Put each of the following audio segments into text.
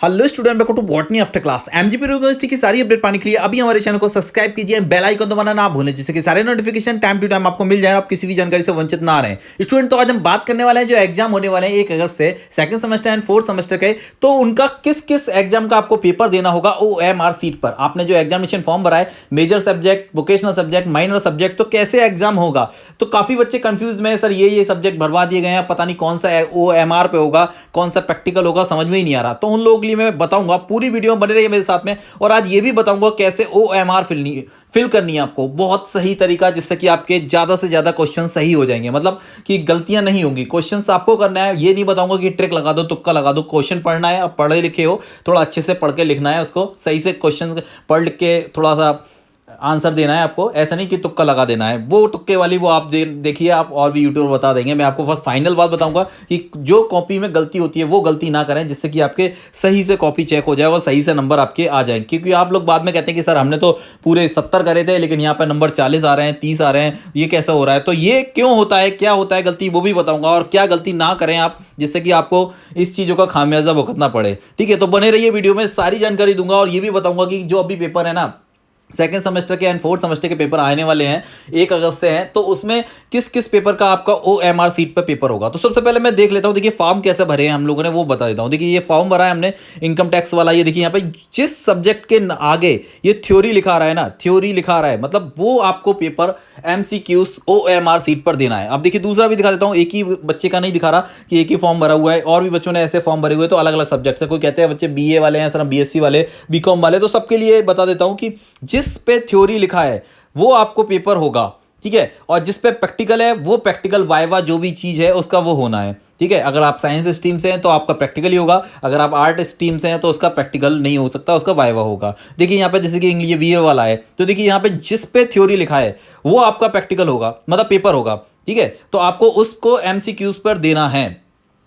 Hello student, welcome to botany after class. MGP university की सारी update पाने के लिए अभी हमारे चैनल को सब्सक्राइब कीजिए, बेल आइकन दबाना ना भूलें, जिससे कि सारे नोटिफिकेशन टाइम टू टाइम आपको मिल जाए, आप किसी भी जानकारी से वंचित ना रहें। स्टूडेंट, तो आज हम बात करने वाले हैं जो एग्जाम होने वाले हैं 1 अगस्त से second semester and fourth semester के, तो उनका किस किस एग्जाम का आपको पेपर देना होगा OMR सीट पर। आपने जो एग्जामिनेशन फॉर्म भरा है, major subject, vocational subject, minor subject, तो कैसे एग्जाम होगा। तो काफी बच्चे कंफ्यूज में, सर ये सब्जेक्ट भरवा दिए गए हैं, पता नहीं कौन सा OMR पे होगा, कौन सा प्रैक्टिकल होगा, समझ में ही नहीं आ रहा। तो उन लोगों के लिए मैं बताऊंगा, पूरी वीडियो में बने रहिए मेरे साथ में। और आज ये भी बताऊंगा कैसे OMR फिल करनी है आपको, बहुत सही तरीका, जिससे कि आपके ज्यादा से ज्यादा क्वेश्चन सही हो जाएंगे, मतलब कि गलतियां नहीं होंगी। क्वेश्चन आपको करना है, ये नहीं बताऊंगा कि ट्रिक लगा दो, तुक्का लगा दो। क्वेश्चन पढ़ना है, आप पढ़े लिखे हो, थोड़ा अच्छे से पढ़ के लिखना है, उसको सही से क्वेश्चन पढ़ लिख के थोड़ा सा आंसर देना है आपको। ऐसा नहीं कि तुक्का लगा देना है, वो तुक्के वाली वो आप देखिए, आप और भी यूट्यूबर बता देंगे। मैं आपको बस फाइनल बात बताऊंगा कि जो कॉपी में गलती होती है वो गलती ना करें, जिससे कि आपके सही से कॉपी चेक हो जाए और सही से नंबर आपके आ जाए। क्योंकि आप लोग बाद में कहते हैं कि सर हमने तो पूरे 70 करे थे, लेकिन यहाँ पर नंबर 40 आ रहे हैं, 30 आ रहे हैं, ये कैसा हो रहा है। तो ये क्यों होता है, क्या होता है गलती, वो भी बताऊंगा, और क्या गलती ना करें आप, जिससे कि आपको इस चीज़ों का खामियाजा भुगतना पड़े। ठीक है, तो बने रहिए वीडियो में, सारी जानकारी दूंगा। और ये भी बताऊंगा कि जो अभी पेपर है ना, सेकेंड सेमेस्टर के एंड फोर्थ सेमेस्टर के पेपर आने वाले हैं, 1 अगस्त से हैं, तो उसमें किस किस पेपर का आपका OMR सीट पर पेपर होगा। तो सबसे पहले मैं देख लेता हूं, देखिए फॉर्म कैसे भरे हैं हम लोगों ने, वो बता देता हूं। देखिए ये फॉर्म भरा है हमने इनकम टैक्स वाला। ये देखिए यहाँ पे जिस सब्जेक्ट के आगे ये थ्योरी लिखा रहा है ना, थ्योरी लिखा रहा है, मतलब वो आपको पेपर MCQs OMR सीट पर देना है। अब देखिए दूसरा भी दिखा देता हूँ, एक ही बच्चे का नहीं दिखा रहा कि एक ही फॉर्म भरा हुआ है, और भी बच्चों ने ऐसे फॉर्म भरे हुए, तो अलग अलग सब्जेक्ट से। कोई कहते हैं बच्चे BA वाले हैं, सर BSc वाले, BCom वाले, तो सबके लिए बता देता हूँ कि जिस पे थ्योरी लिखा है वो आपको पेपर होगा, ठीक है। और जिस पे प्रैक्टिकल है वो प्रैक्टिकल वाइवा जो भी चीज है उसका वो होना है, ठीक है। अगर आप साइंस स्ट्रीम से हैं तो आपका प्रैक्टिकल ही होगा, अगर आप आर्ट स्ट्रीम से हैं तो उसका प्रैक्टिकल नहीं हो सकता, उसका वाइवा होगा। देखिए यहाँ पे जैसे कि इंग्लिश BA वाला है, तो देखिए यहाँ पे जिस पे थ्योरी लिखा है वो आपका प्रैक्टिकल होगा, मतलब पेपर होगा, ठीक है। तो आपको उसको MCQs पर देना है।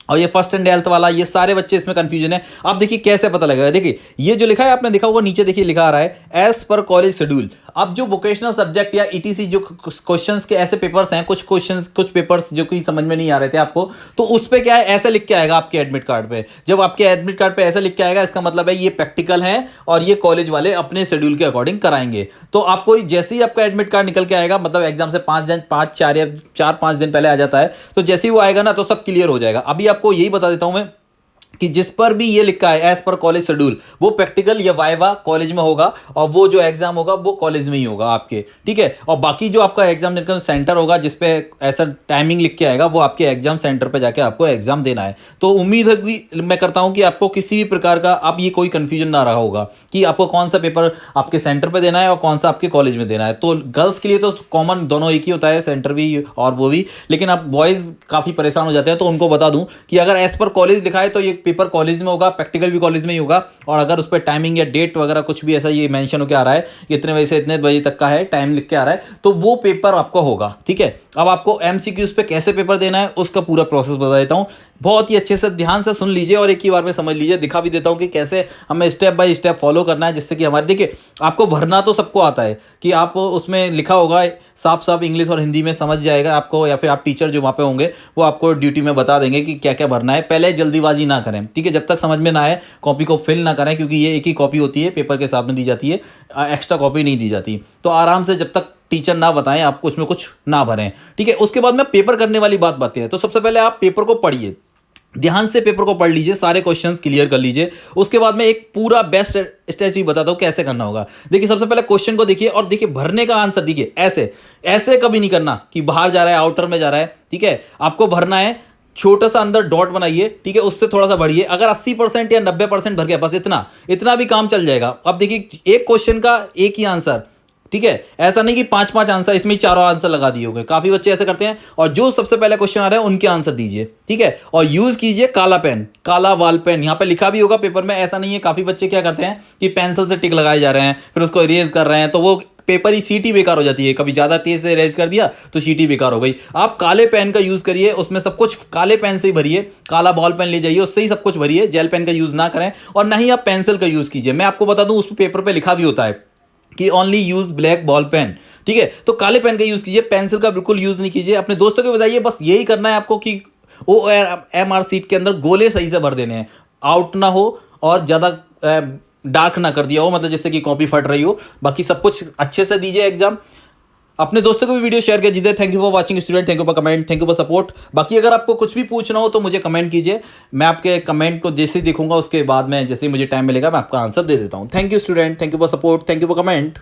और ये फर्स्ट एंड 12th वाला, ये सारे बच्चे इसमें कंफ्यूजन है। आप देखिए कैसे पता लगेगा, देखिए ये जो लिखा है आपने देखा होगा, नीचे देखिए लिखा आ रहा है एज पर कॉलेज शेड्यूल। अब जो वोकेशनल सब्जेक्ट या ETC जो क्वेश्चंस के ऐसे पेपर्स हैं, कुछ क्वेश्चंस, कुछ पेपर्स जो कि समझ में नहीं आ रहे थे आपको, तो उस पे क्या है, ऐसे लिख के आएगा आपके एडमिट कार्ड पे। जब आपके एडमिट कार्ड पे ऐसे लिख के आएगा, इसका मतलब है ये प्रैक्टिकल है और ये कॉलेज वाले अपने शेड्यूल के अकॉर्डिंग कराएंगे। तो आपको जैसे ही आपका एडमिट कार्ड निकल के आएगा, मतलब एग्जाम से 4-5 दिन पहले आ जाता है, तो जैसे ही वो आएगा ना, तो सब क्लियर हो जाएगा। अभी आपको यही बता देता हूं मैं कि जिस पर भी ये लिखा है एज पर कॉलेज शेड्यूल, वो प्रैक्टिकल या वाइवा कॉलेज में होगा, और वो जो एग्जाम होगा वो कॉलेज में ही होगा आपके, ठीक है। और बाकी जो आपका एग्जाम सेंटर होगा, जिसपे ऐसा टाइमिंग लिख के आएगा, वो आपके एग्जाम सेंटर पे जाके आपको एग्जाम देना है। तो उम्मीद है कि मैं करता हूं कि आपको किसी भी प्रकार का अब ये कोई कंफ्यूजन ना रहा होगा कि आपको कौन सा पेपर आपके सेंटर पे देना है और कौन सा आपके कॉलेज में देना है। तो गर्ल्स के लिए तो कॉमन दोनों एक ही होता है, सेंटर भी और वो भी, लेकिन अब बॉयज काफी परेशान हो जाते हैं। तो उनको बता दूं कि अगर एज पर कॉलेज लिखा है तो ये पेपर कॉलेज में होगा, प्रैक्टिकल भी कॉलेज में ही होगा। और अगर उस पर टाइमिंग या डेट वगैरह कुछ भी ऐसा ये मेंशन होकर आ रहा है कि इतने बजे से इतने बजे तक का है, टाइम लिख के आ रहा है, तो वो पेपर आपका होगा, ठीक है। अब आपको MCQs पे कैसे पेपर देना है उसका पूरा प्रोसेस बता देता हूं, बहुत ही अच्छे से ध्यान से सुन लीजिए और एक ही बार में समझ लीजिए। दिखा भी देता हूं कि कैसे हमें स्टेप बाय स्टेप फॉलो करना है, जिससे कि हमारे, देखिए आपको भरना तो सबको आता है कि आप उसमें लिखा होगा साफ साफ इंग्लिश और हिंदी में समझ जाएगा आपको, या फिर आप टीचर जो वहाँ पे होंगे वो आपको ड्यूटी में बता देंगे कि क्या क्या भरना है। पहले जल्दीबाजी ना करें, ठीक है, जब तक समझ में ना आए कॉपी को फिल ना करें, क्योंकि ये एक ही कॉपी होती है, पेपर के साथ में दी जाती है, एक्स्ट्रा कॉपी नहीं दी जाती। तो आराम से जब तक टीचर ना बताएं आपको उसमें कुछ ना भरें, ठीक है। उसके बाद में पेपर करने वाली बात बातें हैं। तो सबसे पहले आप पेपर को पढ़िए, ध्यान से पेपर को पढ़ लीजिए, सारे क्वेश्चंस क्लियर कर लीजिए। उसके बाद में एक पूरा बेस्ट स्ट्रेटजी बताता हूं कैसे करना होगा। देखिए सबसे पहले क्वेश्चन को देखिए और देखिए भरने का आंसर, देखिए ऐसे ऐसे कभी नहीं करना कि बाहर जा रहा है, आउटर में जा रहा है, ठीक है। आपको भरना है, छोटा सा अंदर डॉट बनाइए, ठीक है, उससे थोड़ा सा बढ़िए। अगर 80% या 90% भर गया, बस इतना इतना भी काम चल जाएगा। अब देखिए एक क्वेश्चन का एक ही आंसर, ठीक है, ऐसा नहीं कि 5-5 आंसर, इसमें चारों आंसर लगा दिए होंगे, काफी बच्चे ऐसे करते हैं। और जो सबसे पहले क्वेश्चन आ रहा है उनके आंसर दीजिए, ठीक है। और यूज कीजिए काला पेन, काला वाल पेन, यहां पे लिखा भी होगा पेपर में, ऐसा नहीं है। काफी बच्चे क्या करते हैं कि पेंसिल से टिक लगाए जा रहे हैं, फिर उसको इरेज कर रहे हैं, तो वो पेपर ही सीट ही बेकार हो जाती है। कभी ज्यादा तेज से इरेज कर दिया तो सीट ही बेकार हो गई। आप काले पेन का यूज करिए, उसमें सब कुछ काले पेन से ही भरिए, काला बॉल पेन ले जाइए, उससे ही सब कुछ भरिए, जेल पेन का यूज ना करें, और ना ही आप पेंसिल का यूज कीजिए। मैं आपको बता दूं उस पेपर पे लिखा भी होता है कि only use black ball pen, ठीक है। तो काले पेन का यूज कीजिए, पेंसिल का बिल्कुल यूज नहीं कीजिए। अपने दोस्तों को बताइए, बस यही करना है आपको कि OMR सीट के अंदर गोले सही से भर देने हैं, आउट ना हो और ज़्यादा डार्क ना कर दिया हो, मतलब जैसे कि कॉपी फट रही हो। बाकी सब कुछ अच्छे से दीजिए एग्जाम। अपने दोस्तों को भी वीडियो शेयर कीजिए। Thank you for watching student, thank you for comment, thank you for support. बाकी अगर आपको कुछ भी पूछना हो तो मुझे कमेंट कीजिए, मैं आपके कमेंट को जैसे ही देखूंगा उसके बाद में जैसे ही मुझे टाइम मिलेगा मैं आपका आंसर दे देता हूँ। Thank you student, thank you for support, thank you for comment.